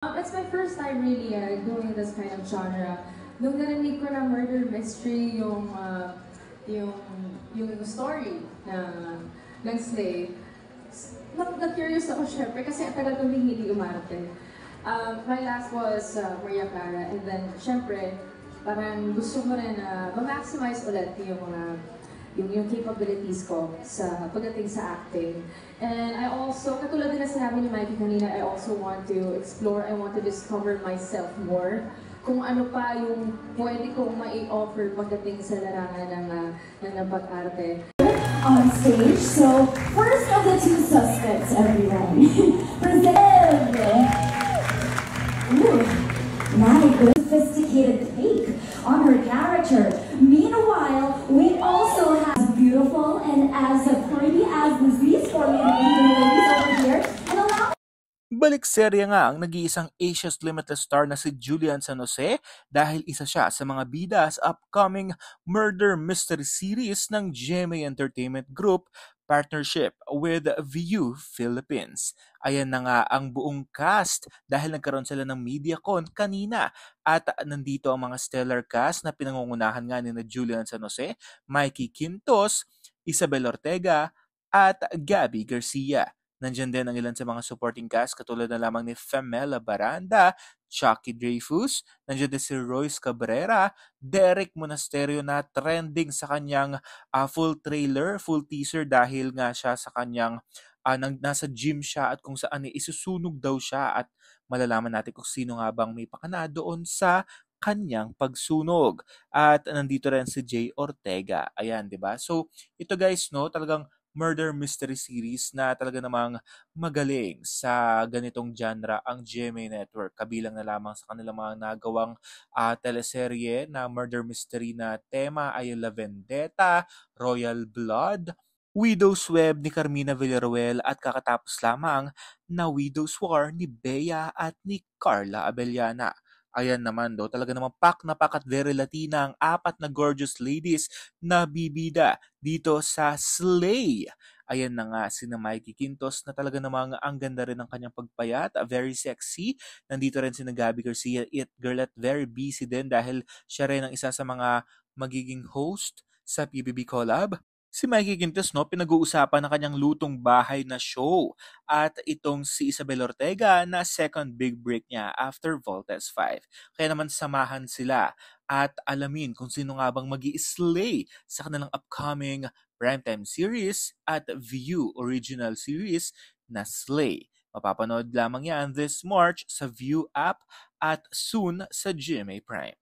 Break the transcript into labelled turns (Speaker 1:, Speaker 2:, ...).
Speaker 1: It's my first time really doing this kind of genre. Nung narinig ko na murder mystery yung, yung story ng Slay, na-curious ako syempre kasi ang tagal kong hindi umarte. My last was Maria Clara, and then syempre parang gusto ko rin na ma-maximize ulit yung capabilities ko sa pagdating sa acting. And I also, katulad din na sinabi ni Mikey kanina, I also want to explore, I want to discover myself more. Kung ano pa yung pwede kong mai-offer pagdating sa larangan ng pag-arte.
Speaker 2: On stage, so first of the two suspects, everyone. Present! Ooh, my good sophisticated take on her character. Meanwhile, we also have beautiful and as pretty as these four ladies over here. And allow
Speaker 3: Balik serye nga ang nag-iisang Asia's Limitless star na si Julian San Jose dahil isa siya sa mga bida sa upcoming murder mystery series ng GMA Entertainment Group partnership with View Philippines. Ayan na nga ang buong cast dahil nagkaroon sila ng MediaCon kanina at nandito ang mga stellar cast na pinangungunahan nga ni Julian San Jose, Mikey Quintos, Isabel Ortega at Gabby Garcia. Nandiyan din ang ilan sa mga supporting cast katulad na lamang ni Femela Baranda, Chucky Dreyfus, nandiyan din si Royce Cabrera, Derek Monasterio na trending sa kanyang full trailer, full teaser dahil nga siya sa kanyang nasa gym siya at kung saan isusunog daw siya at malalaman natin kung sino nga bang may pakana doon sa kanyang pagsunog. At nandito rin si Jay Ortega. Ayan, 'di ba? So, ito guys, no, talagang murder mystery series na talaga namang magaling sa ganitong genre ang GMA Network. Kabilang na lamang sa kanilang mga nagawang teleserye na murder mystery na tema ay La Vendetta, Royal Blood, Widow's Web ni Carmina Villaruel at kakatapos lamang na Widow's War ni Bea at ni Carla Abellana. Ayan naman daw, talaga namang pak na pak at very Latina ang apat na gorgeous ladies na bibida dito sa Slay. Ayan na nga, sina Mikey Quintos na talaga namang ang ganda rin ng kanyang pagpayat, very sexy. Nandito rin sina Gabby Garcia, it girl at very busy din dahil siya rin ang isa sa mga magiging host sa PBB Collab. Si Mikey Quintos, no, pinag-uusapan ng kanyang lutong bahay na show. At itong si Isabel Ortega na second big break niya after Voltes 5. Kaya naman samahan sila at alamin kung sino nga bang mag-i-slay sa kanilang upcoming primetime series at View original series na Slay. Mapapanood lamang yan this March sa View app at soon sa GMA Prime.